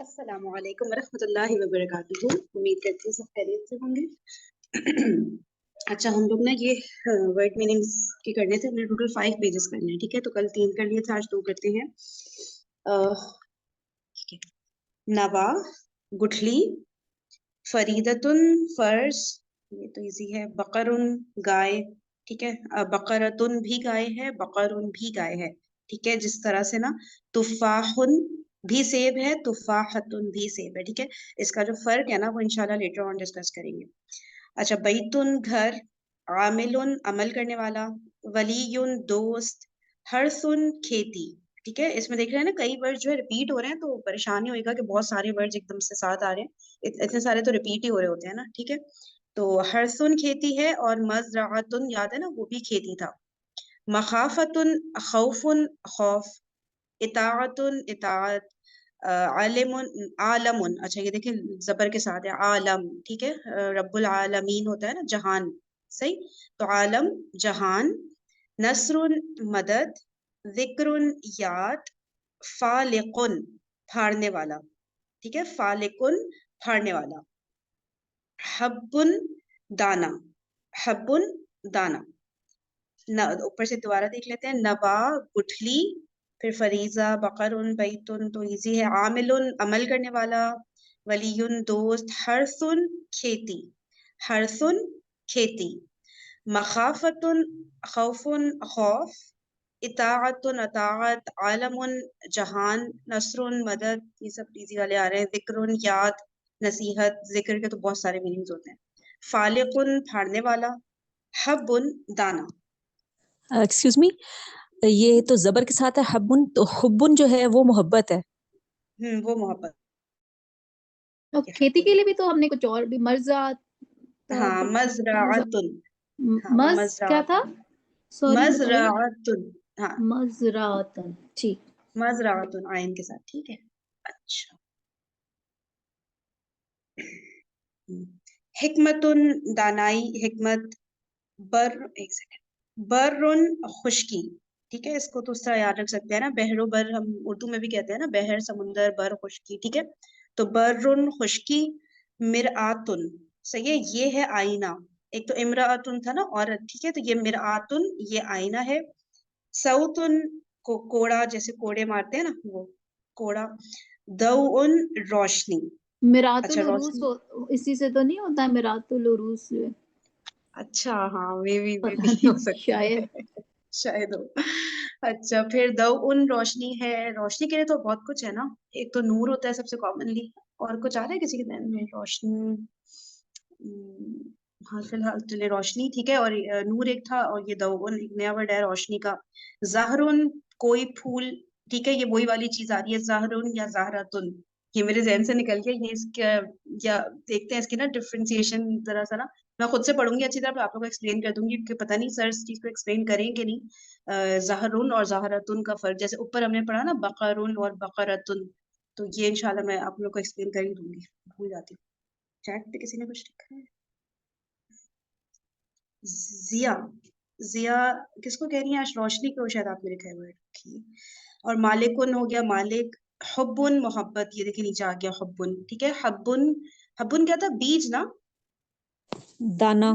السلام علیکم ورحمۃ اللہ وبرکاتہ. امید کرتی ہوں سب خیریت سے ہوں گے. اچھا ہم لوگ نا یہ ورڈ میننگس کے کرنے تھے. ہم نے ٹوٹل 5 پیجز کرنے ہیں. ٹھیک ہے, تو کل 3 کر لیے تھے, آج 2 کرتے ہیں. نوا گٹھلی, فریدتن فرض, یہ تو ایزی ہے. بقرن گائے, ٹھیک ہے. بقرتن بھی گائے ہے, بقرن بھی گائے ہے. ٹھیک ہے, جس طرح سے نا تفاحن بھی سیب ہے, تفاحتن بھی سیب ہے. ٹھیک ہے, اس کا جو فرق ہے نا وہ انشاءاللہ لیٹر آن ڈسکس کریں گے. اچھا, بیتن گھر, عاملن عمل کرنے والا, ولیٌ دوست, حرثن کھیتی. ٹھیک ہے, اس میں دیکھ رہے ہیں نا کئی ورڈ جو ہے ریپیٹ ہو رہے ہیں, تو پریشانی ہوئے گا کہ بہت سارے ورڈ ایک دم سے ساتھ آ رہے ہیں. اتنے سارے تو ریپیٹ ہی ہو رہے ہوتے ہیں نا. ٹھیک ہے, تو حرثن کھیتی ہے, اور مزرعتن یاد ہے نا وہ بھی کھیتی تھا. مخافتن خوفن خوف, اطاعتن اطاعت, عالم عالمن, اچھا یہ دیکھیں زبر کے ساتھ ہے عالم. ٹھیک ہے, رب العالمین ہوتا ہے نا جہان, صحیح, تو عالم جہان. نصر مدد, ذکر یاد, فالقن پھاڑنے والا. ٹھیک ہے, فالقن پھاڑنے والا. حبن دانا, حبن دانا. اوپر سے دوبارہ دیکھ لیتے ہیں. نوا گٹھلی, پھر فریضہ, بقرن, بیتن تو ایزی ہے. عاملن عمل کرنے والا, ولیٌ دوست, حرثن کھیتی, حرثن کھیتی. مخافتن خوفن خوف, اطاعتن اطاعت, عالمن جہان, نصر مدد, یہ سب ایزی والے آ رہے ہیں. ذکر یاد, نصیحت. ذکر کے تو بہت سارے میننگز ہوتے ہیں. فالقن پھاڑنے والا, حبن دانا. ایکسکیوز می, یہ تو زبر کے ساتھ ہے حبن, تو حبن جو ہے وہ محبت ہے. وہ محبت. اور کھیتی کے لیے بھی تو ہم نے کچھ اور بھی مرزات. ہاں, مزرعتن. ہاں, وہ مز کیا تھا, سوری بتائیے. مزرعتن, ہاں مزرعتن, ٹھیک. مزرعتن آئین کے ساتھ. ٹھیک ہے, اچھا. حکمتن دانائی, حکمت. ایک سیکنڈ, برن خشکی. ٹھیک ہے, اس کو تو اس طرح یاد رکھ سکتے ہیں نا, بحر و بر ہم اردو میں بھی کہتے ہیں نا, بحر سمندر, بر خشکی. ٹھیک ہے, تو برن خشکی. مرآتن, صحیح ہے, یہ ہے آئینہ. ایک تو امرأتن تھا نا عورت, ٹھیک ہے, تو یہ مرآتن یہ آئینہ ہے. صوتن کو کوڑا, جیسے کوڑے مارتے ہیں نا وہ کوڑا. ضوء روشنی. میرات اچھا العروس روشنی, اسی سے تو نہیں ہوتا ہے میرات العروس سے. اچھا ہاں میں بھی پتہ ہو نہیں, سکتا شاید. ہے, شاید ہو. اچھا, پھر ضوء روشنی ہے. روشنی کے لیے تو بہت کچھ ہے نا. ایک تو نور ہوتا ہے سب سے کامنلی, اور کچھ آ رہا ہے کسی کے ذہن میں؟ روشنی, ہاں فی الحال چلے روشنی. ٹھیک ہے, اور نور ایک تھا, اور یہ ضوء ایک نیا ورڈ ہے روشنی کا. زہرن کوئی پھول. ٹھیک ہے, یہ وہی والی چیز آ رہی ہے زہرن یا زہرتن, یہ میرے ذہن سے نکل گیا. یہ اس کا یا دیکھتے ہیں اس کی نا ڈفرینسیشن ذرا سا نا, میں خود سے پڑھوں گی اچھی طرح, آپ لوگ کو ایکسپلین کر دوں گی, کیونکہ پتہ نہیں سر اس چیز کو ایکسپلین کریں کہ نہیں. زہرن اور زہرتن کا فرق, جیسے اوپر ہم نے پڑھا نا بقرن اور بقرتن, تو یہ انشاءاللہ میں آپ لوگ کو ایکسپلین کر ہی دوں گی, بھول جاتی ہوں. چیٹ پہ کسی نے کچھ لکھا ہے؟ ضیا, ضیا کس کو کہہ رہی ہیں؟ آج روشنی کو شاید آپ نے لکھا ہے ورڈ. اور مالکن ہو گیا مالک. حبن محبت, یہ دیکھیں نیچے آ گیا حبن. ٹھیک ہے, حبن, حبن کیا تھا؟ بیج نا, دانا.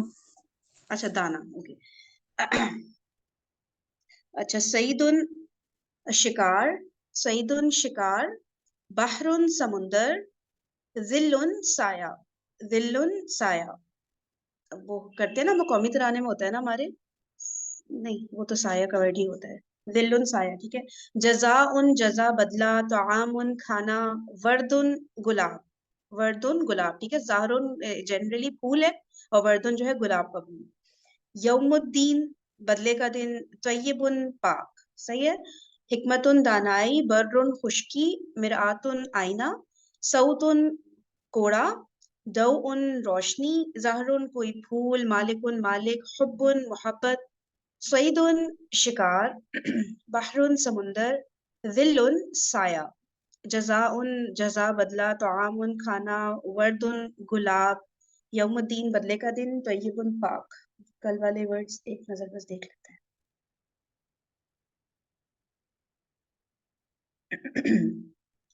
اچھا دانا, اوکے. اچھا, سعیدن شکار, سعیدن شکار. بحرن سمندر. ذلن سایہ, ذلن سایہ. وہ کرتے ہیں نا, وہ قومی ترانے میں ہوتا ہے نا ہمارے, نہیں وہ تو سایہ کا ورڈ ہی ہوتا ہے, ذلن سایہ. ٹھیک ہے, جزاء جزا بدلہ, طعام کھانا. وردن گلاب, وردن گلاب. ٹھیک ہے, زہرن جنرلی پھول ہے, اور وردن جو ہے گلاب کا پھول. یوم الدین بدلے کا دن. طیبن پاک, صحیح ہے. حکمتن دانائی, برن خشکی, مرآتن آئینہ. صوتن کوڑا. ضوء روشنی. زہرن کوئی پھول. مالکن مالک. حبن محبت. صیدن شکار. بحرن سمندر. ذلن سایہ. جزاء جزا بدلہ. طعام کھانا. وردن گلاب. یوم الدین بدلے کا دن. طیبن پاک. کل والے ورڈز ایک نظر بس دیکھ لیتے ہیں.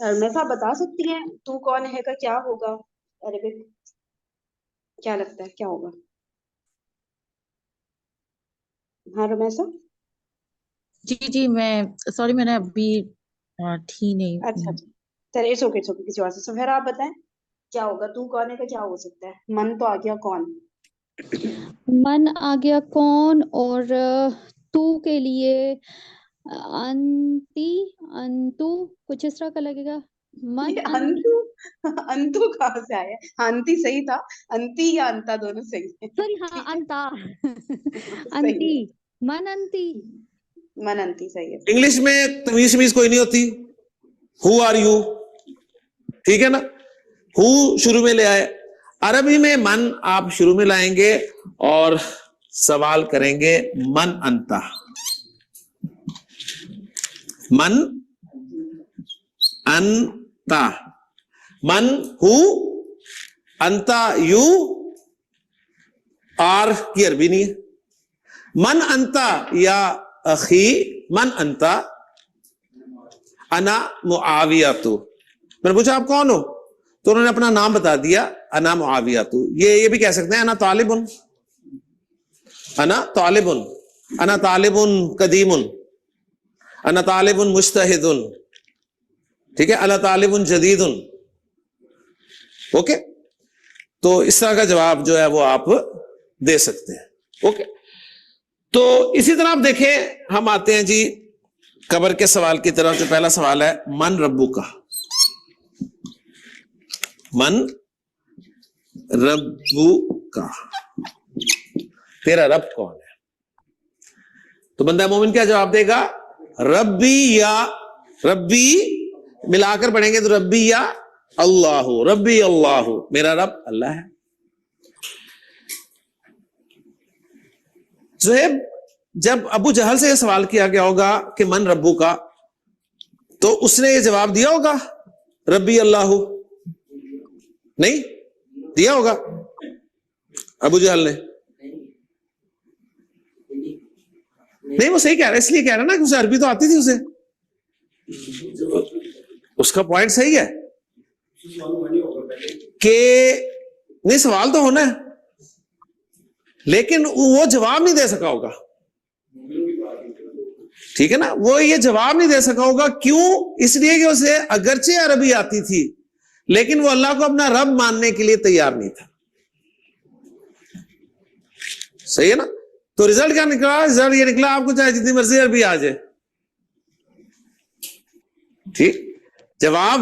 رمیسا بتا سکتی ہیں تو کون ہے کا کیا ہوگا عربک؟ کیا لگتا ہے کیا ہوگا؟ ہاں رمیسا. جی میں سوری میں نے ابھی تھی نہیں. اچھا چلیے اٹس اوکے کسی اور سے. سہیرا آپ بتائیں کیا ہوگا تو کون ہے کا کیا ہو سکتا ہے؟ من تو آ گیا کون. من آ گیا کون, اور تو کے لیے انتی انتو کچھ اس طرح کا لگے گا. من یہ انتو انتو کہاں سے آیا؟ انتی صحیح تھا, انتی یا انتا دونوں صحیح ہے. سوری ہاں انتا صحیح انتی ہے. من انتی من انتی صحیح ہے. انگلش میں تمیز شمیز کوئی نہیں ہوتی. ہو آر یو, ٹھیک ہے نا, ہو شروع میں لے آئے. عربی میں من آپ شروع میں لائیں گے اور سوال کریں گے من انتا, من انتا, من ہو, انتا یو, آر کی عربی نہیں ہے. من انتا یا اخی, من انتا, انا معاویاتو. میں نے پوچھا آپ کون ہو تو انہوں نے اپنا نام بتا دیا, انا معاویاتو. یہ بھی کہہ سکتے ہیں انا طالبن, انا طالبن, انا طالبن قدیمن, انا طالبن مجتہدن, ٹھیک ہے, انا طالبن جدیدن. اوکے, تو اس طرح کا جواب جو ہے وہ آپ دے سکتے ہیں. اوکے, تو اسی طرح آپ دیکھیں ہم آتے ہیں جی قبر کے سوال کی طرف. جو پہلا سوال ہے من ربو کا, من ربو کا, تیرا رب کون ہے؟ تو بندہ مومن کیا جواب دے گا؟ ربی یا ربی ملا کر پڑھیں گے تو ربی یا اللہ, ربی اللہ, میرا رب اللہ ہے. زہیب جب ابو جہل سے یہ سوال کیا گیا ہوگا کہ من ربو کا, تو اس نے یہ جواب دیا ہوگا ربی اللہ؟ نہیں دیا ہوگا ابو جہل نے. نہیں وہ صحیح کہہ رہا ہے, اس لیے کہہ رہا نا کہ اسے عربی تو آتی تھی, اسے اس کا پوائنٹ صحیح ہے کہ نہیں سوال تو ہونا ہے لیکن وہ جواب نہیں دے سکا ہوگا. ٹھیک ہے نا, وہ یہ جواب نہیں دے سکا ہوگا. کیوں؟ اس لیے کہ اسے اگرچہ عربی آتی تھی لیکن وہ اللہ کو اپنا رب ماننے کے لیے تیار نہیں تھا. صحیح ہے نا. تو رزلٹ کیا نکلا؟ رزلٹ یہ نکلا آپ کو چاہے جتنی مرضی عربی آ جائے, ٹھیک, جواب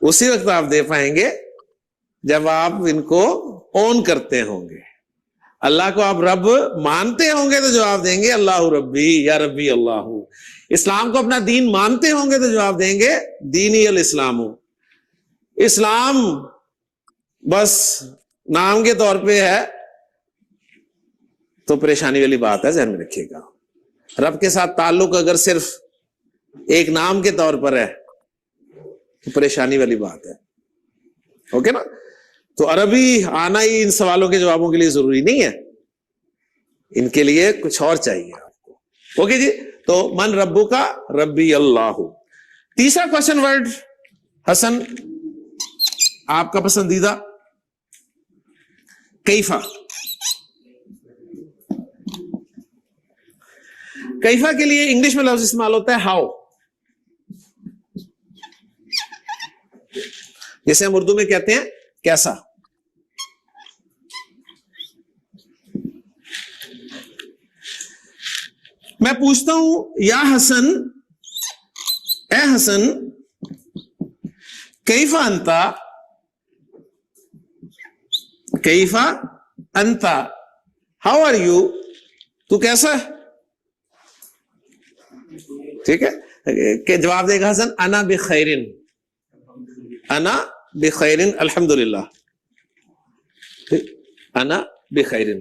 اسی وقت آپ دے پائیں گے جب آپ ان کو اون کرتے ہوں گے. اللہ کو آپ رب مانتے ہوں گے تو جواب دیں گے اللہ ربی یا ربی اللہ. اسلام کو اپنا دین مانتے ہوں گے تو جواب دیں گے دینی الاسلام. اسلام بس نام کے طور پہ ہے تو پریشانی والی بات ہے, ذہن میں رکھیے گا. رب کے ساتھ تعلق اگر صرف ایک نام کے طور پر ہے تو پریشانی والی بات ہے. اوکے نا. تو عربی آنا ہی ان سوالوں کے جوابوں کے لیے ضروری نہیں ہے, ان کے لیے کچھ اور چاہیے آپ کو. اوکے جی, تو من ربو کا ربی اللہ. تیسرا کوشچن ورڈ حسن آپ کا پسندیدہ, کیفا. کیفا کے لیے انگلش میں لفظ استعمال ہوتا ہے ہاؤ, جیسے ہم اردو میں کہتے ہیں کیسا. میں پوچھتا ہوں یا حسن, اے حسن, کیفا انتا, کیفا انتا, ہاؤ آر یو, تو کیسا ہے؟ ٹھیک ہے, کہ جواب دے گا حسن انا بخیرن, انا بخیرن الحمدللہ, انا بخیرن,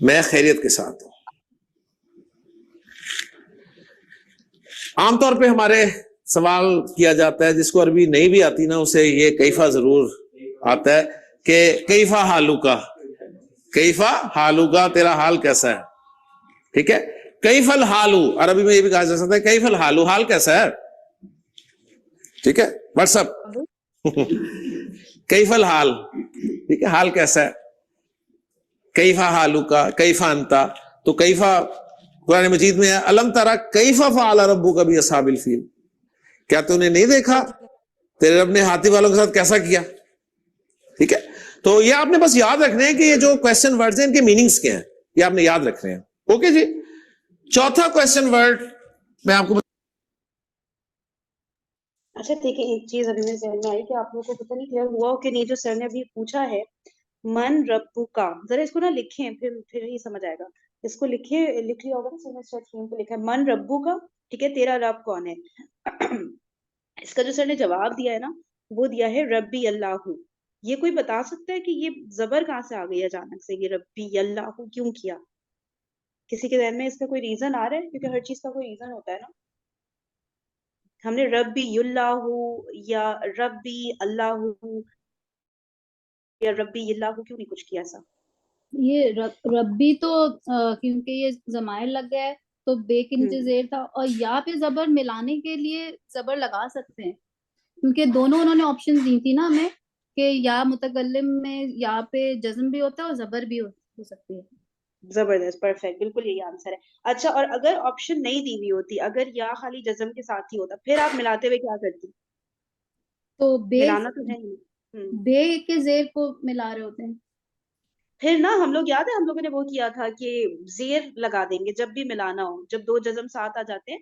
میں خیریت کے ساتھ ہوں. عام طور پہ ہمارے سوال کیا جاتا ہے, جس کو عربی نہیں بھی آتی نا اسے یہ کیفا ضرور آتا ہے کہ کیفا حالو کا, کیفا حالو کا, تیرا حال کیسا ہے. ٹھیک ہے, کیف الحال، عربی میں یہ بھی کہا جا سکتا ہے کیف الحال، حال کیسا ہے. ٹھیک ہے، واٹس اپ کیف الحال، ٹھیک ہے، حال کیسا ہے. کیفا حالو کا، کیفا انتا، تو کیفا قرآن مجید میں ہے الم ترا کیفا فعل ربک باصحاب الفیل، کیا تو نے نہیں دیکھا تیرے رب نے ہاتھی والوں کے ساتھ کیسا کیا. ٹھیک ہے، تو یہ آپ نے بس یاد رکھنے ہیں کہ یہ جو کویسچن ورڈز ہیں ان کے میننگز کیا ہیں، یہ آپ نے یاد رکھنے ہیں. اوکے جی. چوتھا کویسچن ورڈ میں آپ کو اچھا دیکھیں، ایک چیز ابھی میرے ذہن میں آئی کہ آپ لوگوں کو پتہ نہیں کلیئر ہوا ہو کہ نہیں. جو سر نے ابھی پوچھا ہے من ربو کا، ذرا اس کو نا لکھیں، پھر ہی سمجھ آئے گا. اس کو لکھ لیا ہوگا نا سر نے اسکرین پہ لکھا ہے من ربو کا. ٹھیک ہے، تیرا رب کون ہے. اس کا جو سر نے جواب دیا ہے نا، وہ دیا ہے ربی اللہ. یہ کوئی بتا سکتا ہے کہ یہ زبر کہاں سے آ گئی اچانک سے، یہ ربی اللہ کیوں کیا؟ کسی کے ذہن میں اس کا کوئی ریزن آ رہا ہے؟ کیونکہ ہر چیز کا کوئی ریزن ہوتا ہے نا. ہم نے ربی اللہ یا ربی اللہ یا ربی اللہ کیوں نہیں کچھ کیا ایسا؟ یہ ربی تو کیونکہ یہ ضمائر لگ گیا ہے تو بے کے نیچے زیر تھا، اور یا پہ زبر ملانے کے لیے زبر لگا سکتے ہیں، کیونکہ دونوں انہوں نے آپشن دی تھی نا ہمیں کہ یا متکلم میں یا پہ جزم بھی ہوتا ہے اور زبر بھی ہو سکتی ہے. زبردست، پرفیکٹ، بالکل یہی آنسر ہے. اچھا، اور اگر آپشن نہیں دی ہوئی ہوتی، اگر یا خالی جزم کے ساتھ ہی ہوتا، پھر آپ ملاتے ہوئے کیا کرتی؟ تو ملانا تو ہے نہیں. بے کے زیر کو ملا رہے ہوتے ہیں. پھر نا ہم لوگ یاد ہے ہم لوگوں نے وہ کیا تھا کہ زیر لگا دیں گے جب بھی ملانا ہو، جب دو جزم ساتھ آ جاتے ہیں.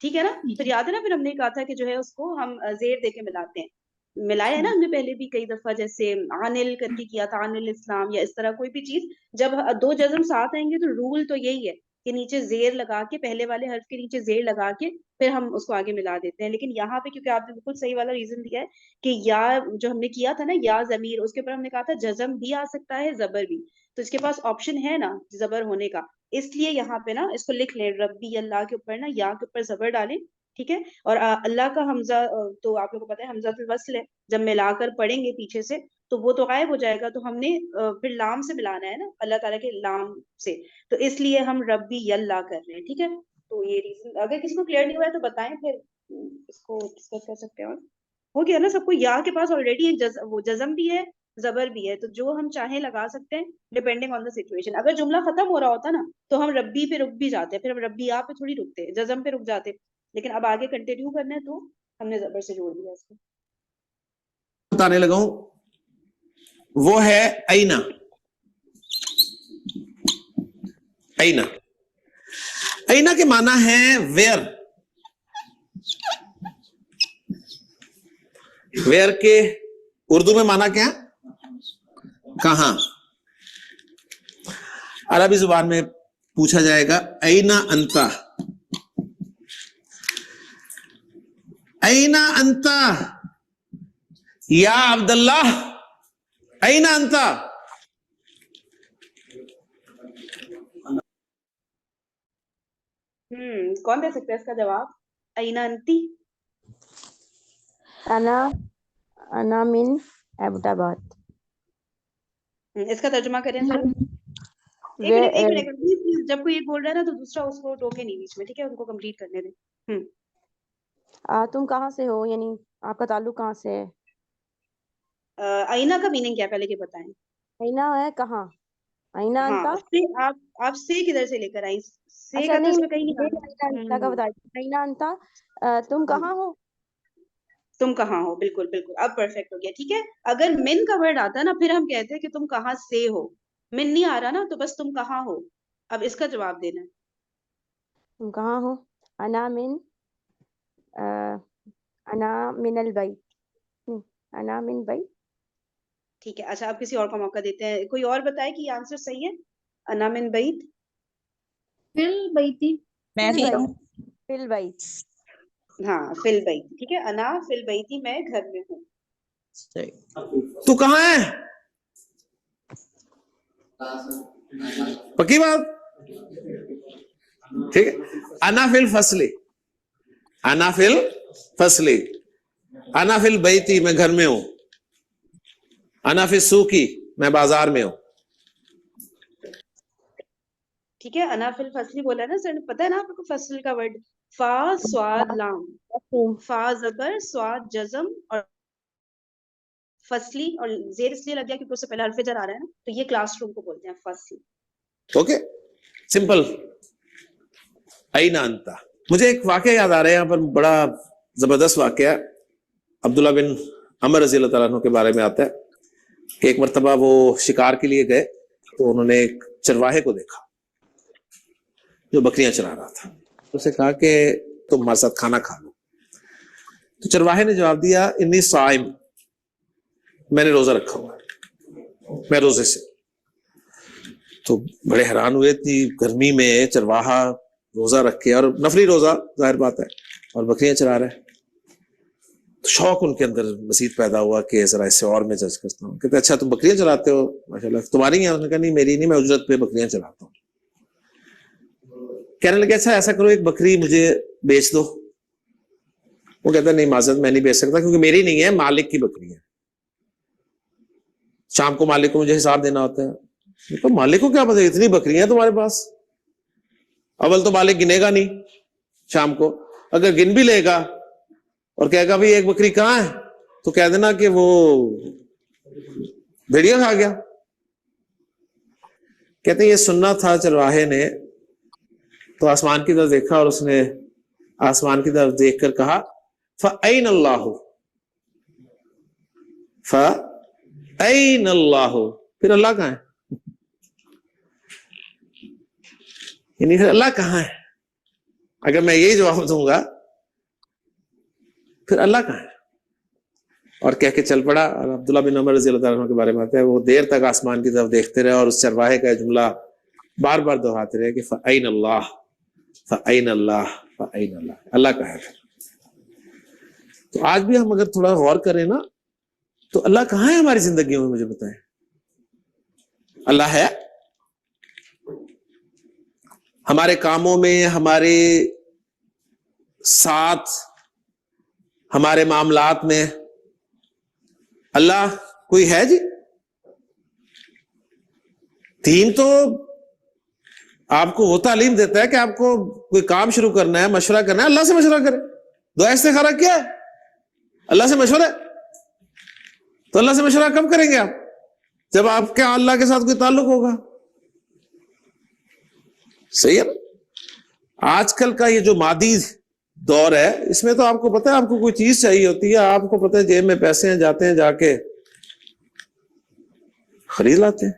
ٹھیک ہے نا، پھر یاد ہے نا، پھر ہم نے کہا تھا کہ جو ہے اس کو ہم زیر دے کے ملاتے ہیں. ملایا ہے نا ہم نے پہلے بھی کئی دفعہ، جیسے عانل کر کے کیا تھا، عانل اسلام یا اس طرح کوئی بھی چیز. جب دو جزم ساتھ آئیں گے تو رول تو یہی ہے کہ نیچے زیر لگا کے، پہلے والے حرف کے نیچے زیر لگا کے پھر ہم اس کو آگے ملا دیتے ہیں. لیکن یہاں پہ کیونکہ آپ نے بالکل صحیح والا ریزن دیا ہے کہ یا جو ہم نے کیا تھا نا یا ضمیر، اس کے اوپر ہم نے کہا تھا جزم بھی آ سکتا ہے، زبر بھی. تو اس کے پاس آپشن ہے نا زبر ہونے کا، اس لیے یہاں پہ نا اس کو لکھ لیں ربی اللہ کے اوپر نا یا کے اوپر زبر ڈالیں. ٹھیک ہے، اور اللہ کا حمزہ تو آپ لوگوں کو پتا ہے حمزہ الوصل ہے، جب ملا کر پڑھیں گے پیچھے سے تو وہ تو غائب ہو جائے گا. تو ہم نے پھر لام سے ملانا ہے نا، اللہ تعالیٰ کے لام سے، تو اس لیے ہم ربی اللہ کر رہے ہیں. ٹھیک ہے، تو یہ ریزن اگر کسی کو کلیئر نہیں ہوا ہے تو بتائیں، پھر اس کو ڈسکس کر سکتے ہیں. اور ہو گیا نا سب کو، یا کے پاس آلریڈی ایک وہ جزم بھی ہے، زبر بھی ہے، تو جو ہم چاہیں لگا سکتے ہیں ڈیپینڈنگ آن دا سچویشن. اگر جملہ ختم ہو رہا ہوتا نا تو ہم ربی پہ رک بھی جاتے، پھر ہم ربی آپ پہ تھوڑی رکتے، جزم پہ رک جاتے. لیکن اب آگے کنٹینیو کرنا ہے تو ہم نے زبر سے جوڑ دیا اس کو. بتانے لگا ہوں، وہ ہے اینا. اینا، اینا کے معنی ہے ویئر. ویئر کے اردو میں معنی کیا؟ کہاں. عربی زبان میں پوچھا جائے گا اینا انتا، اینا انتا یا عبداللہ، اینا انتا. کون دے سکتا ہے اس کا جواب؟ اینا انتی. انا من ابوٹ آباد. اس کا ترجمہ کریں ذرا. ایک منٹ پلیز، جب کوئی ایک بول رہا ہے نا تو دوسرا اس کو ٹوکے نہیں بیچ میں. ٹھیک ہے، ان کو کمپلیٹ کرنے دیں. تم کہاں سے ہو، یعنی آپ کا تعلق کہاں سے ہے؟ اینا کا میننگ کیا پہلے کے بتائیں. اینا ہے کہاں، اینا ہاں، انتا. آپ سے کدھر سے لے کر آئی؟ سے اچھا کا تو نہیں اس میں کہیں نہیں انتا کا بتائیے. اینا انتا، تم کہاں ہو. تم کہاں ہو، بالکل بالکل، اب پرفیکٹ ہو گیا. ٹھیک ہے، اگر من کا ورڈ آتا نا پھر ہم کہتے ہیں کہ تم کہاں سے ہو. من نہیں آ رہا نا تو بس تم کہاں ہو. اب اس کا جواب دینا ہے. تم کہاں ہو. انا من البیت. انا من بیت. ٹھیک ہے، اچھا اب کسی اور کو موقع دیتے ہیں. کوئی اور بتائے کہ یہ آنسر صحیح ہے؟ انا من بیت. فل بیتی. فی البیت. ہاں، فل بیت. ٹھیک ہے، انا فل بیتی، میں گھر میں ہوں. تو کہاں ہے؟ پکی بات. ٹھیک ہے، انا فی الفصل، انا فی الفصل، انا فی البیتی، میں گھر میں ہوں. انا فی السوقی، میں بازار میں ہوں. ٹھیک ہے. انا فی الفصل بولا نا سر, پتہ ہے نا آپ کو فصل کا ورڈ, فا سواد لام, فا زبر سواد جزم اور فصلی, اور زیر اس لیے لگ گیا کیونکہ اس سے پہلے حرف جر آ رہا ہے نا, تو یہ کلاس روم کو بولتے ہیں فصل. Okay simple. این انت. مجھے ایک واقعہ یاد آ رہا ہے یہاں پر, بڑا زبردست واقعہ, عبداللہ بن عمر رضی اللہ تعالیٰ عنہ کے بارے میں آتا ہے کہ ایک مرتبہ وہ شکار کے لیے گئے تو انہوں نے ایک چرواہے کو دیکھا جو بکریاں چرا رہا تھا. اسے کہا کہ تم ہمارے ساتھ کھانا کھا لو. تو چرواہے نے جواب دیا انی صائم, میں نے روزہ رکھا ہوا ہے, میں روزے سے. تو بڑے حیران ہوئے, اتنی گرمی میں چرواہا روزہ رکھ کے, اور نفلی روزہ ظاہر بات ہے, اور بکریاں چرا رہے. تو شوق ان کے اندر مزید پیدا ہوا کہ ذرا اس سے اور میں جج کرتا ہوں. کہتے اچھا تم بکریاں چراتے ہو, ماشاءاللہ تمہاری ہیں؟ انہوں نے کہا نہیں میری نہیں, میں اجرت پہ بکریاں چراتا ہوں. کہنے لگے اچھا ایسا کرو ایک بکری مجھے بیچ دو. وہ کہتا نہیں معذرت میں نہیں بیچ سکتا کیونکہ میری نہیں ہے, مالک کی بکری ہے. شام کو مالک کو مجھے حساب دینا ہوتا ہے. تو مالک کو کیا پتا اتنی بکریاں ہیں تمہارے پاس, اول تو مالک گنے گا نہیں شام کو, اگر گن بھی لے گا اور کہے گا بھائی ایک بکری کہاں ہے, تو کہہ دینا کہ وہ بھیڑیا کھا گیا. کہتے ہیں یہ سننا تھا چرواہے نے, تو آسمان کی طرف دیکھا اور اس نے آسمان کی طرف دیکھ کر کہا فَأَيْنَ اللَّهُ, فَأَيْنَ اللَّهُ, پھر اللہ کہاں ہے, یعنی پھر اللہ کہاں ہے. اگر میں یہی جواب دوں گا پھر اللہ کہاں ہے, اور کہہ کے چل پڑا. اور عبداللہ بن عمر رضی اللہ عنہ کے بارے میں آتا ہے وہ دیر تک آسمان کی طرف دیکھتے رہے اور اس چرواہے کا جملہ بار بار دہراتے رہے کہ فَأَيْنَ اللَّهُ فَأَيْنَ اللَّهُ فَأَيْنَ اللَّهُ, اللہ کہاں ہے. تو آج بھی ہم اگر تھوڑا غور کریں نا تو اللہ کہاں ہے ہماری زندگیوں میں, مجھے بتائیں. اللہ ہے ہمارے کاموں میں, ہمارے ساتھ, ہمارے معاملات میں. اللہ کوئی ہے جی. دین تو آپ کو وہ تعلیم دیتا ہے کہ آپ کو کوئی کام شروع کرنا ہے, مشورہ کرنا ہے, اللہ سے مشورہ کریں. دعا استخارہ کیا ہے, اللہ سے مشورہ. تو اللہ سے مشورہ کب کریں گے آپ, جب آپ کے اللہ کے ساتھ کوئی تعلق ہوگا. صحیح ہے نا. آج کل کا یہ جو مادی دور ہے اس میں تو آپ کو پتہ ہے آپ کو کوئی چیز چاہیے ہوتی ہے, آپ کو پتہ ہے جیب میں پیسے ہیں, جاتے ہیں جا کے خرید لاتے ہیں.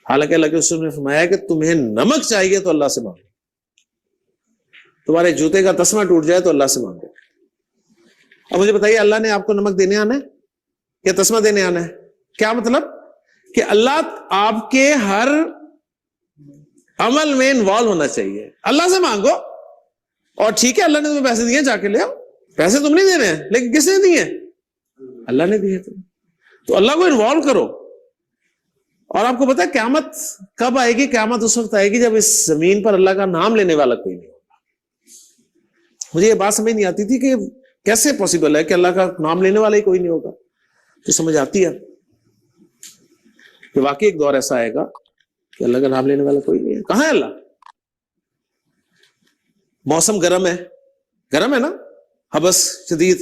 حالانکہ اللہ کے رسول نے فرمایا کہ تمہیں نمک چاہیے تو اللہ سے مانگو, تمہارے جوتے کا تسمہ ٹوٹ جائے تو اللہ سے مانگو. اب مجھے بتائیے اللہ نے آپ کو نمک دینے آنا ہے یا تسمہ دینے آنا ہے؟ کیا مطلب کہ اللہ آپ کے ہر عمل میں انوالو ہونا چاہیے. اللہ سے مانگو, اور ٹھیک ہے اللہ نے تمہیں پیسے دیے جا کے لے آؤ, پیسے تم نہیں دینے ہیں لیکن کس نے دیے, اللہ نے دیے تمہیں. تو اللہ کو انوالو کرو. اور آپ کو پتا ہے قیامت کب آئے گی؟ قیامت اس وقت آئے گی جب اس زمین پر اللہ کا نام لینے والا کوئی نہیں ہوگا. مجھے یہ بات سمجھ نہیں آتی تھی کہ کیسے پاسبل ہے کہ اللہ کا نام لینے والا ہی کوئی نہیں ہوگا. تو سمجھ آتی ہے کہ واقعی ایک دور ایسا آئے گا کہ اللہ کا نام لینے والا کوئی نہیں ہے. کہاں ہے اللہ؟ موسم گرم ہے نا, حبس شدید.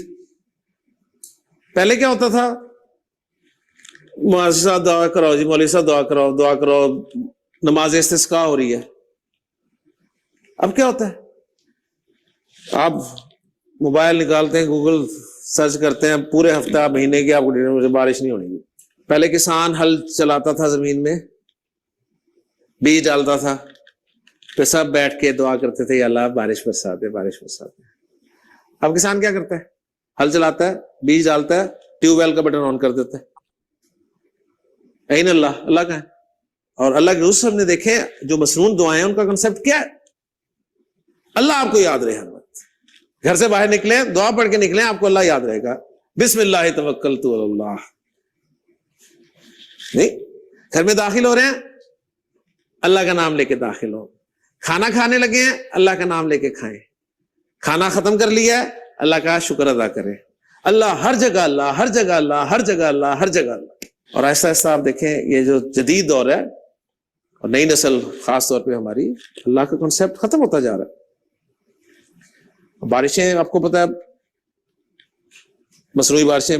پہلے کیا ہوتا تھا, مولوی صاحب دعا کراؤ جی, مولوی صاحب دعا کراؤ, نماز استسقاء ہو رہی ہے. اب کیا ہوتا ہے, آپ موبائل نکالتے ہیں, گوگل سرچ کرتے ہیں, پورے ہفتہ مہینے کی آپ کو مجھے بارش نہیں ہونی. پہلے کسان ہل چلاتا تھا, زمین میں بیج ڈالتا تھا, پھر سب بیٹھ کے دعا کرتے تھے یا اللہ بارش برسا دے, بارش برسا دے. اب کسان کیا کرتا ہے, ہل چلاتا ہے, بیج ڈالتا ہے, ٹیوب ویل کا بٹن آن کر دیتا ہے. این اللہ کا ہے. اور اللہ کے رسول نے دیکھے جو مسنون دعائیں ہیں ان کا کنسپٹ کیا ہے, اللہ آپ کو یاد رہے ہر وقت. گھر سے باہر نکلیں دعا پڑھ کے نکلیں, آپ کو اللہ یاد رہے گا. بسم اللہ توکلت علی اللہ. نہیں, گھر میں داخل ہو رہے ہیں اللہ کا نام لے کے داخل ہو. کھانا کھانے لگے ہیں اللہ کا نام لے کے کھائیں. کھانا ختم کر لیا ہے اللہ کا شکر ادا کریں. اللہ ہر جگہ, اللہ ہر جگہ, اللہ ہر جگہ, اللہ ہر جگہ, اللہ. اور ایسا ایسا آپ دیکھیں یہ جو جدید دور ہے اور نئی نسل خاص طور پہ ہماری اللہ کا کنسیپٹ ختم ہوتا جا رہا ہے. بارشیں آپ کو پتا ہے مصنوعی بارشیں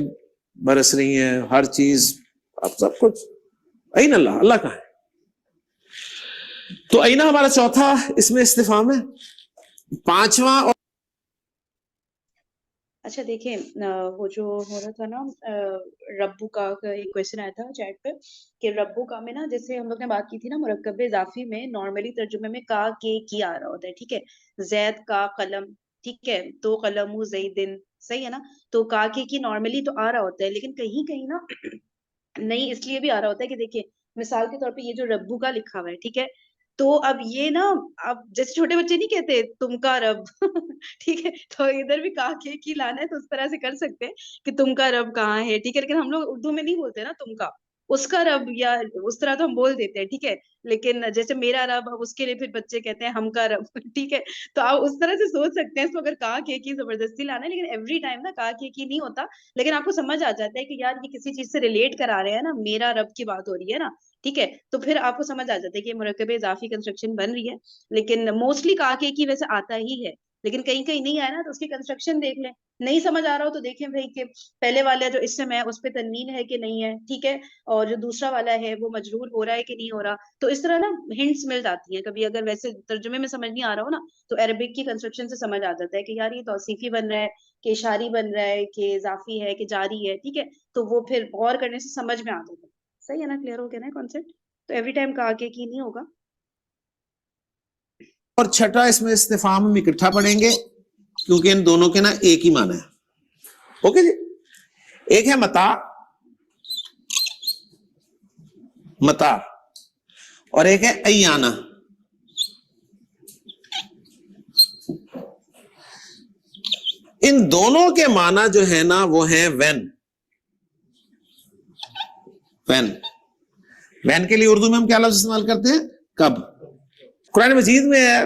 برس رہی ہیں, ہر چیز اب سب کچھ این اللہ, اللہ کہاں ہے؟ تو اینا ہمارا چوتھا اس میں استفہام ہے. پانچواں اور اچھا دیکھیں وہ جو ہو رہا تھا نا ربو کا ایک کویشچن آیا تھا چیٹ پہ کہ ربو کا میں نا جیسے ہم لوگ نے بات کی تھی نا مرکب اضافی میں نارملی ترجمے میں کا کے کی آ رہا ہوتا ہے, ٹھیک ہے, زید کا قلم, ٹھیک ہے, تو قلم زیدن, صحیح ہے نا, تو کا کے کی نارملی تو آ رہا ہوتا ہے, لیکن کہیں کہیں نا نہیں اس لیے بھی آ رہا ہوتا ہے کہ دیکھیں مثال کے طور پہ یہ جو ربو کا لکھا ہوا ہے, ٹھیک ہے, تو اب یہ نا اب جیسے چھوٹے بچے نہیں کہتے تم کا رب ٹھیک ہے, تو ادھر بھی کا کے کی لانا ہے تو اس طرح سے کر سکتے ہیں کہ تم کا رب کہاں ہے, ٹھیک ہے, لیکن ہم لوگ اردو میں نہیں بولتے نا تم کا, اس کا رب یا اس طرح تو ہم بول دیتے ہیں, ٹھیک ہے, لیکن جیسے میرا رب, اب اس کے لیے پھر بچے کہتے ہیں ہم کا رب, ٹھیک ہے, تو آپ اس طرح سے سوچ سکتے ہیں اس کو اگر کا کے کی زبردستی لانا ہے, لیکن ایوری ٹائم نا کا کے کی نہیں ہوتا, لیکن آپ کو سمجھ آ جاتا ہے کہ یار یہ کسی چیز سے ریلیٹ کرا رہے ہیں نا, میرا رب کی بات ہو رہی ہے نا, ٹھیک ہے, تو پھر آپ کو سمجھ آ جاتا ہے کہ مرکب اضافی کنسٹرکشن بن رہی ہے, لیکن موسٹلی کا کے کی ویسے آتا ہی ہے, لیکن کہیں کہیں نہیں آیا نا تو اس کی کنسٹرکشن دیکھ لیں, نہیں سمجھ آ رہا ہو تو دیکھیں بھائی کہ پہلے والا جو اسم ہے اس پہ تنوین ہے کہ نہیں ہے, ٹھیک ہے, اور جو دوسرا والا ہے وہ مجرور ہو رہا ہے کہ نہیں ہو رہا, تو اس طرح نا ہنٹس مل جاتی ہیں. کبھی اگر ویسے ترجمے میں سمجھ نہیں آ رہا ہو نا تو عربک کی کنسٹرکشن سے سمجھ آ جاتا ہے کہ یار یہ توصیفی بن رہا ہے کہ اشاری بن رہا ہے کہ اضافی ہے کہ جاری ہے, ٹھیک ہے, تو وہ پھر غور کرنے سے سمجھ میں آ جاتا ہے. صحیح ہے نا, کلیئر ہو گیا نا کانسیپٹ, تو ایوری ٹائم کا آگے کی نہیں ہوگا. اور چھٹا اس میں استفہام ہم اکٹھا پڑھیں گے کیونکہ ان دونوں کے نا ایک ہی معنی ہے. اوکے جی, ایک ہے متا, متا, اور ایک ہے ایانا. ان دونوں کے معنی جو ہے نا وہ ہیں وین. وین, وین کے لیے اردو میں ہم کیا لفظ استعمال کرتے ہیں؟ کب. قرآن مجید میں ہے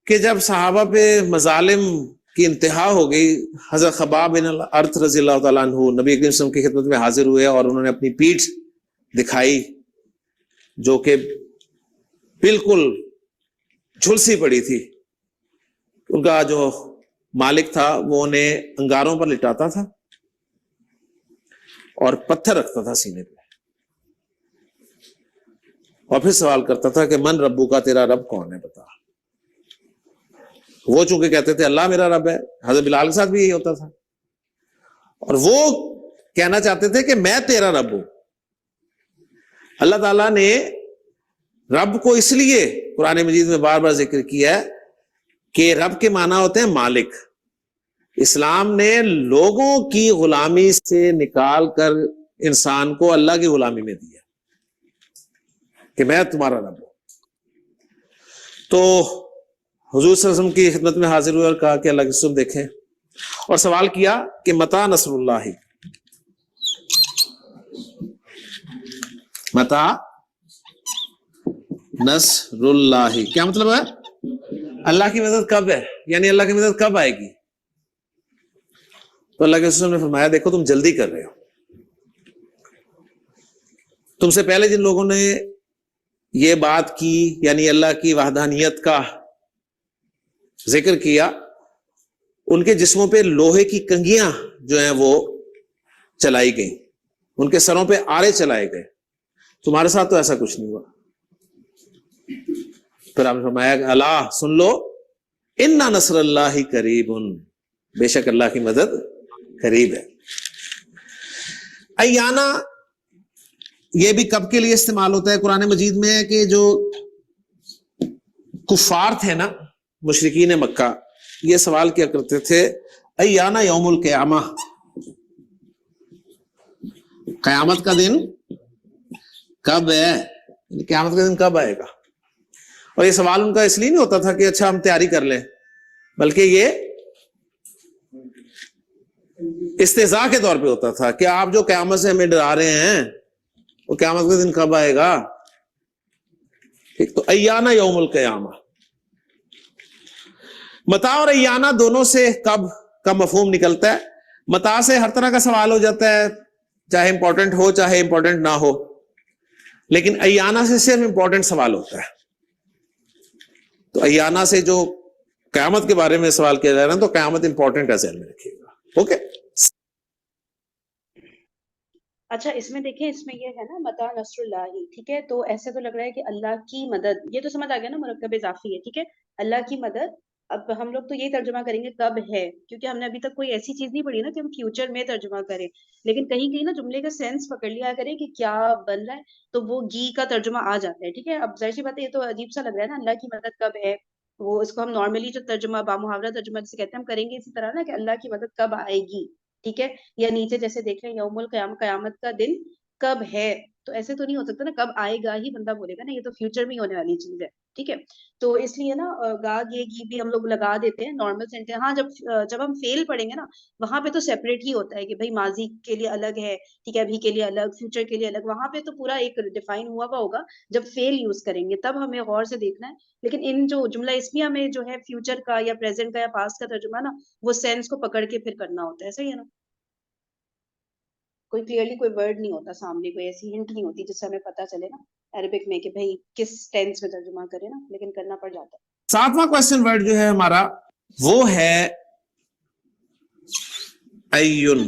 کہ جب صحابہ پہ مظالم کی انتہا ہو گئی, حضرت خباب بن الارت رضی اللہ تعالیٰ عنہ نبی کریم صلی اللہ علیہ وسلم کی خدمت میں حاضر ہوئے اور انہوں نے اپنی پیٹھ دکھائی جو کہ بالکل جھلسی پڑی تھی. ان کا جو مالک تھا وہ انہیں انگاروں پر لٹاتا تھا اور پتھر رکھتا تھا سینے پہ اور پھر سوال کرتا تھا کہ من ربو کا, تیرا رب کون ہے بتا. وہ چونکہ کہتے تھے اللہ میرا رب ہے, حضرت بلال کے ساتھ بھی یہی ہوتا تھا, اور وہ کہنا چاہتے تھے کہ میں تیرا رب ہوں. اللہ تعالیٰ نے رب کو اس لیے قرآن مجید میں بار بار ذکر کیا ہے کہ رب کے معنی ہوتے ہیں مالک. اسلام نے لوگوں کی غلامی سے نکال کر انسان کو اللہ کی غلامی میں دیا کہ میں تمہارا رب ہوں. تو حضور صلی اللہ علیہ وسلم کی خدمت میں حاضر ہوئے اور کہا کہ اللہ کی قسم دیکھیں, اور سوال کیا کہ متا نصر اللہ, متا نصر اللہ کیا مطلب ہے؟ اللہ کی مدد کب ہے, یعنی اللہ کی مدد کب آئے گی؟ تو اللہ کے رسول نے فرمایا دیکھو تم جلدی کر رہے ہو, تم سے پہلے جن لوگوں نے یہ بات کی یعنی اللہ کی وحدانیت کا ذکر کیا ان کے جسموں پہ لوہے کی کنگیاں جو ہیں وہ چلائی گئیں, ان کے سروں پہ آرے چلائے گئے. تمہارے ساتھ تو ایسا کچھ نہیں ہوا. پھر آپ نے فرمایا کہ اللہ سن لو, اِنَّ نَصْرَ اللَّهِ قَرِيبٌ, بے شک اللہ کی مدد قریب ہے. ایانا یہ بھی کب کے لیے استعمال ہوتا ہے قرآن مجید میں کہ جو کفار تھے نا مشرکین مکہ, یہ سوال کیا کرتے تھے ایانا یوم القیامہ, قیامت کا دن کب ہے, قیامت کا دن کب آئے گا. اور یہ سوال ان کا اس لیے نہیں ہوتا تھا کہ اچھا ہم تیاری کر لیں, بلکہ یہ استہزاء کے طور پہ ہوتا تھا کہ آپ جو قیامت سے ہمیں ڈرا رہے ہیں وہ قیامت کا دن کب آئے گا. ٹھیک, تو ایانا یوم القیامہ. متا اور ایانا دونوں سے کب کا مفہوم نکلتا ہے. متا سے ہر طرح کا سوال ہو جاتا ہے, چاہے امپورٹنٹ ہو چاہے امپورٹنٹ نہ ہو. لیکن ایانا سے صرف امپورٹنٹ سوال ہوتا ہے. تو ایانا سے جو قیامت کے بارے میں سوال کیا جا رہا ہے تو قیامت امپورٹنٹ ہے، ذہن میں رکھیے گا. اوکے. اچھا اس میں دیکھیں، اس میں یہ ہے نا متا نصر اللہ، ٹھیک ہے، تو ایسے تو لگ رہا ہے کہ اللہ کی مدد، یہ تو سمجھ آ گیا نا، مرکب اضافی ہے، ٹھیک ہے، اللہ کی مدد. اب ہم لوگ تو یہی ترجمہ کریں گے کب ہے، کیونکہ ہم نے ابھی تک کوئی ایسی چیز نہیں پڑھی نا کہ ہم فیوچر میں ترجمہ کریں، لیکن کہیں کہیں نا جملے کا سینس پکڑ لیا کریں کہ کیا بن رہا ہے، تو وہ گی کا ترجمہ آ جاتا ہے، ٹھیک ہے. اب ظاہر سی بات ہے یہ تو عجیب سا لگ رہا ہے نا، اللہ کی مدد کب ہے، وہ اس کو ہم نارملی جو ترجمہ بامحاورہ ترجمہ جسے کہتے ہیں ہم کریں گے اسی طرح نا کہ اللہ کی مدد کب آئے گی، ٹھیک ہے. یا نیچے جیسے دیکھ رہے ہیں یوم القیامت، قیامت کا دن کب ہے، تو ایسے تو نہیں ہو سکتا نا کب آئے گا ہی بندہ بولے گا نا، یہ تو فیوچر میں ہی ہونے والی چیز ہے، ٹھیک ہے. تو اس لیے نا گا گے گی بھی ہم لوگ لگا دیتے ہیں نارمل سینٹینس. ہاں جب ہم فیل پڑھیں گے نا وہاں پہ تو سیپریٹ ہی ہوتا ہے کہ بھائی ماضی کے لیے الگ ہے، ٹھیک ہے، ابھی کے لیے الگ، فیوچر کے لیے الگ، وہاں پہ تو پورا ایک ڈیفائن ہوا ہوا ہوگا. جب فیل یوز کریں گے تب ہمیں غور سے دیکھنا ہے. لیکن ان جو جملہ اسمیہ میں جو ہے فیوچر کا یا پریزنٹ کا یا پاسٹ کا ترجمہ نا وہ سینس کو پکڑ کے پھر کرنا ہوتا ہے، صحیح ہے نا. کوئی کلیئرلی کوئی ورڈ نہیں ہوتا سامنے، کوئی ایسی ہنٹ نہیں ہوتی جس سے ہمیں پتا چلے نا عربک میں کہ بھائی کس ٹینس میں ترجمہ کرے نا، لیکن کرنا پڑ جاتا ہے. 7واں کوشچن ورڈ جو ہے ہمارا وہ ہے ایون.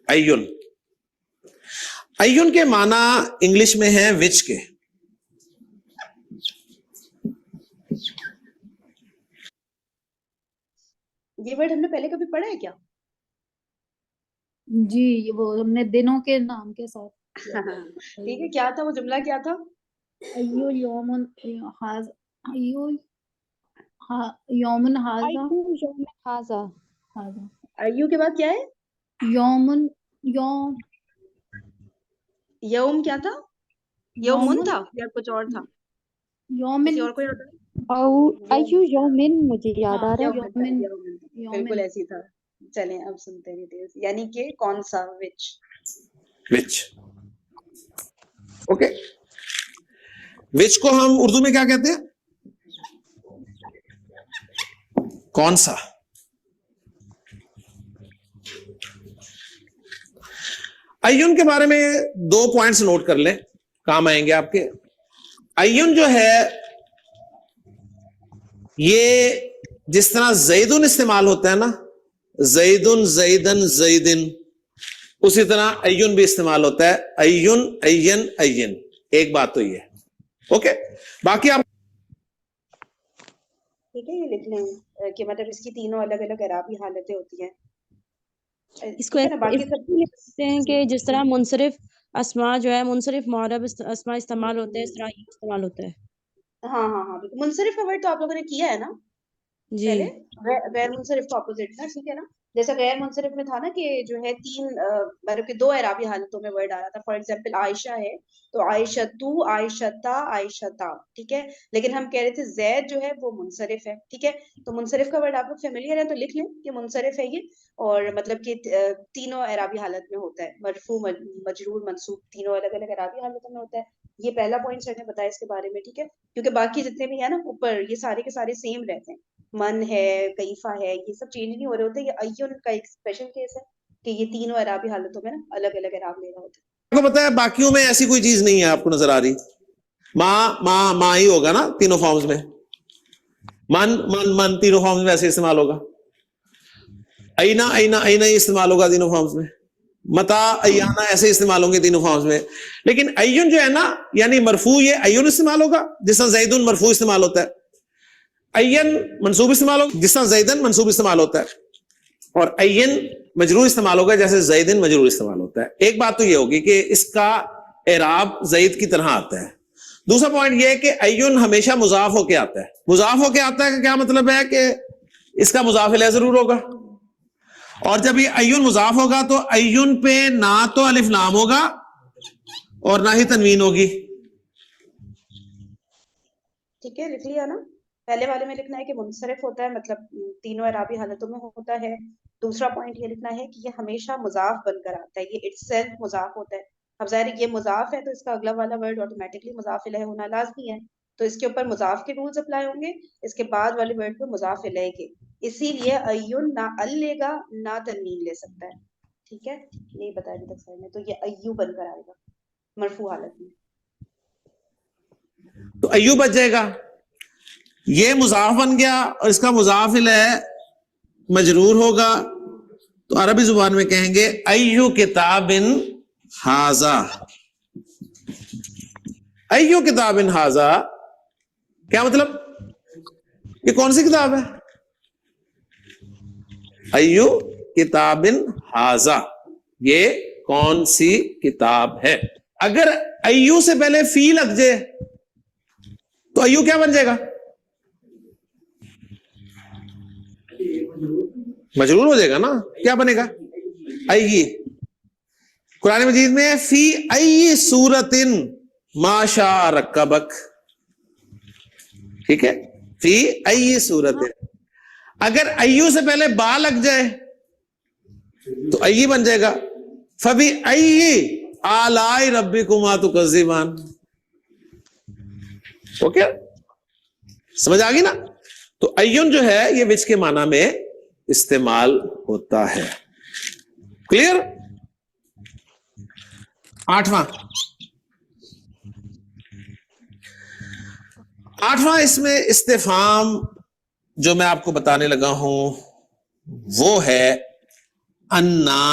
ایون، ایون کے معنی انگلش میں ہے وچ کے. یہ ورڈ ہم نے پہلے کبھی پڑھا ہے کیا؟ جی وہ ہم نے دنوں کے نام کے ساتھ ٹھیک ہے، کیا تھا وہ جملہ، کیا تھا؟ ایو یومن حاز، ایو یومن حاذا، یوم ہاذا، حاذا ایو کے بعد کیا ہے؟ یومن، یوم، یوم کیا تھا؟ یومن تھا یا کچھ اور تھا؟ یومن، کسی اور کو یاد ہے؟ او ایو یومن، مجھے یاد آ رہا ہے. یومن، بالکل ایسی تھا. چلیں اب سنتے ہیں ڈیٹیلز، یعنی کہ کون سا، وچ. وچ، اوکے. وچ کو ہم اردو میں کیا کہتے ہیں؟ کون سا. ایون کے بارے میں 2 پوائنٹس نوٹ کر لیں، کام آئیں گے آپ کے. ایون جو ہے یہ جس طرح زیدن استعمال ہوتا ہے نا، زیدن، زیدن، زیدن، اسی طرح ایون بھی استعمال ہوتا ہے. ایون، این، این، ایک بات تو یہ ہے. اوکے. باقی آپ ٹھیک ہے، یہ لکھ لیں کہ مطلب اس کی تینوں الگ الگ اعرابی حالتیں ہوتی ہیں. اس کو ٹھیک ہے نا، باقی اس سب لکھتے ہیں کہ جس طرح منصرف اسما جو ہے، منصرف معرب اسما استعمال ہوتے ہیں، اس طرح یہ استعمال ہوتا ہے. ہاں ہاں ہاں بالکل. منصرف کا ورڈ تو آپ لوگوں نے کیا ہے نا جی پہلے، غیر منصرف کا اپوزٹ نا، ٹھیک ہے نا. جیسے غیر منصرف میں تھا نا کہ جو ہے 3 مطلب کہ 2 اعرابی حالتوں میں ورڈ آ رہا تھا. فار ایگزامپل عائشہ ہے تو عائشتو، عائشتا، عائشتا، ٹھیک ہے. لیکن ہم کہہ رہے تھے زید جو ہے وہ منصرف ہے، ٹھیک ہے. تو منصرف کا ورڈ آپ لوگ فیملیئر ہے تو لکھ لیں کہ منصرف ہے یہ، اور مطلب کہ تینوں اعرابی حالت میں ہوتا ہے، مرفوع، مجرور، منصوب، تینوں الگ الگ اعرابی حالتوں میں ہوتا ہے. یہ پہلا پوائنٹ سر نے بتایا اس کے بارے میں، ٹھیک ہے. کیونکہ باقی جتنے بھی ہیں نا اوپر یہ سارے کے سارے سیم رہتے ہیں. من ہے، کیفا ہے، یہ سب چینج نہیں ہو رہے ہوتے. یہ ایون کا ایک اسپیشل کیس ہے کہ یہ تینوں اعرابی حالتوں میں نا الگ الگ اعراب لے رہا ہوتا ہے. کو پتا ہے باقیوں میں ایسی کوئی چیز نہیں ہے آپ کو نظر آ رہی. ماں ہی ہوگا نا تینوں فارمز میں. من، من، من تینوں فارمز میں ایسے استعمال ہوگا. اینا، اینا، اینا ہی استعمال ہوگا تینوں فارمز میں. متا، ایانا ایسے استعمال ہوں گے تینوں فارمز میں. لیکن ایون جو ہے نا یعنی مرفوع، یہ ایون استعمال ہوگا جس طرح زیدن مرفوع استعمال ہوتا ہے. این منصوب استعمال ہوگا جس طرح زیدن منصوب استعمال ہوتا ہے. اور این مجرور استعمال ہوگا جیسے زیدن مجرور استعمال ہوتا ہے. ایک بات تو یہ ہوگی کہ اس کا اعراب زید کی طرح آتا ہے. دوسرا پوائنٹ یہ ہے کہ ایون ہمیشہ مضاف ہو کے آتا ہے. مضاف ہو کے آتا ہے کہ کیا مطلب ہے کہ اس کا مضاف الیہ ضرور ہوگا. اور جب یہ ایون مضاف ہوگا تو ایون پہ نہ تو الف لام ہوگا اور نہ ہی تنوین ہوگی. ٹھیک ہے، لکھ لیا نا. پہلے والے میں لکھنا ہے کہ منصرف ہوتا ہے، مطلب تینوں اعرابی حالتوں میں ہوتا ہے. دوسرا پوائنٹ یہ لکھنا ہے کہ یہ ہمیشہ مضاف بن کر آتا ہے، یہ اٹس سیلف مضاف ہوتا ہے. اب ظاہر ہے یہ مضاف ہے تو اس کا اگلا والا ورڈ آٹومیٹکلی مضاف الیہ ہونا لازمی ہے، تو اس کے اوپر مضاف کے رولز اپلائی ہوں گے، اس کے بعد والے ورڈ پہ مضاف الیہ کے. اسی لیے ایون نہ ال لے گا نہ تنوین لے سکتا ہے. ٹھیک ہے, نہیں بتایا ابھی تک سر نے, تو یہ ایو بن کر آئے گا مرفوع حالت میں. تو ایو بچ جائے گا, یہ مضاف بن گیا اور اس کا مضاف الیہ مجرور ہوگا, تو عربی زبان میں کہیں گے ایو کتاب ھذا. ایو کتاب ھذا کیا مطلب, یہ کون سی کتاب ہے؟ ایو کتاب ھذا, یہ کون سی کتاب ہے. اگر ایو سے پہلے فی لگ جائے تو ایو کیا بن جائے گا؟ مجرور ہو جائے گا نا. کیا بنے گا؟ ای. قرآن مجید میں فی ای سورت ما شاء رکبک, ٹھیک ہے, فی ای سورت. اگر ایو سے پہلے با لگ جائے تو ای بن جائے گا فبی ای آلائی ربکما تکذبان. اوکے, سمجھ آ گئی نا. تو ایون جو ہے یہ وچ کے معنی میں استعمال ہوتا ہے. کلیئر. آٹھواں اس میں استفہام جو میں آپ کو بتانے لگا ہوں وہ ہے انا.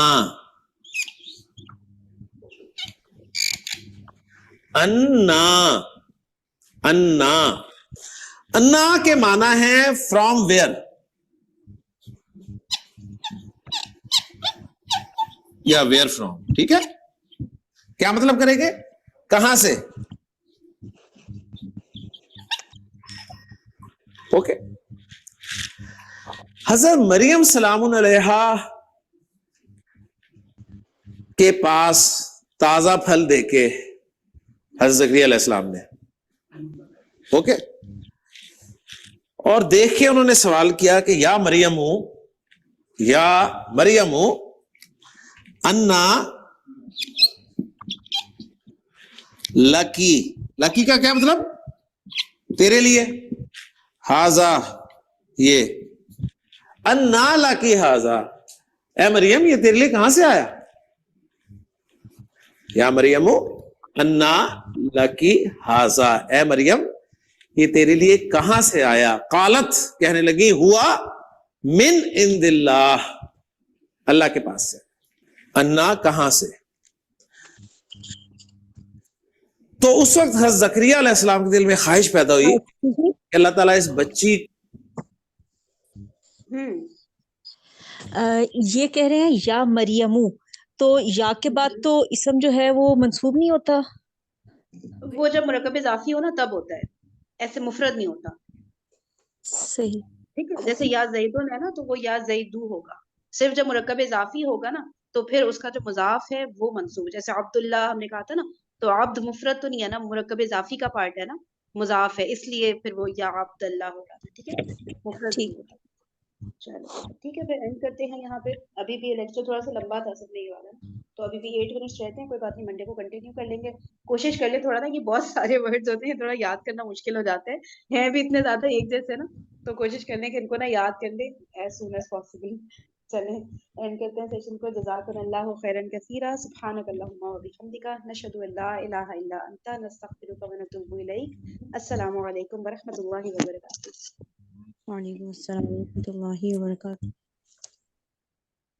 انا انا انا کے معنی ہے فرام ویئر یا ویئر فرام. ٹھیک ہے, کیا مطلب کریں گے؟ کہاں سے. اوکے. حضرت مریم سلام علیہا کے پاس تازہ پھل دے کے حضرت زکریا علیہ السلام نے, اوکے, اور دیکھ کے انہوں نے سوال کیا کہ یا مریم انا لکی. لکی کا کیا مطلب؟ تیرے لیے. ہاذا یہ, انا لکی ہاذا, اے مریم یہ تیرے لیے کہاں سے آیا؟ یا مریم انا لکی ہاذا, اے مریم یہ تیرے لیے کہاں سے آیا؟ قالت کہنے لگی ہوا من عند اللہ, اللہ کے پاس سے. انا کہاں سے. تو اس وقت حضرت زکریا علیہ السلام کے دل میں خواہش پیدا ہوئی کہ اللہ تعالیٰ اس بچی یہ کہہ رہے ہیں یا مریمو, تو یا کے بعد تو اسم جو ہے وہ منصوب نہیں ہوتا؟ وہ جب مرکب اضافی ہو نا تب ہوتا ہے, ایسے مفرد نہیں ہوتا. صحیح. ٹھیک ہے, جیسے یا زیدن ہے نا تو وہ یا زیدو ہوگا. صرف جب مرکب اضافی ہوگا نا تو پھر اس کا جو مضاف ہے وہ منصوب. جیسے عبداللہ ہم نے کہا تھا نا, تو عبد مفرد تو نہیں ہے نا, مرکب اضافی کا پارٹ ہے نا, مضاف ہے, اس لیے پھر وہ یا عبداللہ ہو رہا تھا. ٹھیک ہے, مفرد نہیں ہوتا. چلو ٹھیک ہے, پھر اینڈ کرتے ہیں یہاں پہ. ابھی بھی لیکچر تھوڑا سا لمبا تھا, سب نہیں والا, تو ابھی بھی 8 منٹس رہتے ہیں, کوئی بات نہیں, منڈے کو کنٹینیو کر لیں گے. کوشش کر لیں تھوڑا نا, کہ بہت سارے ورڈز ہوتے ہیں, تھوڑا یاد کرنا مشکل ہو جاتا ہے بھی اتنے زیادہ ایک جیسے نا, تو کوشش کرنے کہ ان کو نا یاد کر لیں ایز سون ایز پاسبل. چلیں اینڈ کرتے ہیں سیشن کو. جزاکم اللہ خیرا کثیرا, سبحانک اللہم و بحمدک, نشہد ان لا الہ الا انت, نستغفرک و نتوب الیک. السلام علیکم ورحمۃ اللہ وبرکاتہ. وعلیکم السلام ورحمۃ اللہ وبرکاتہ.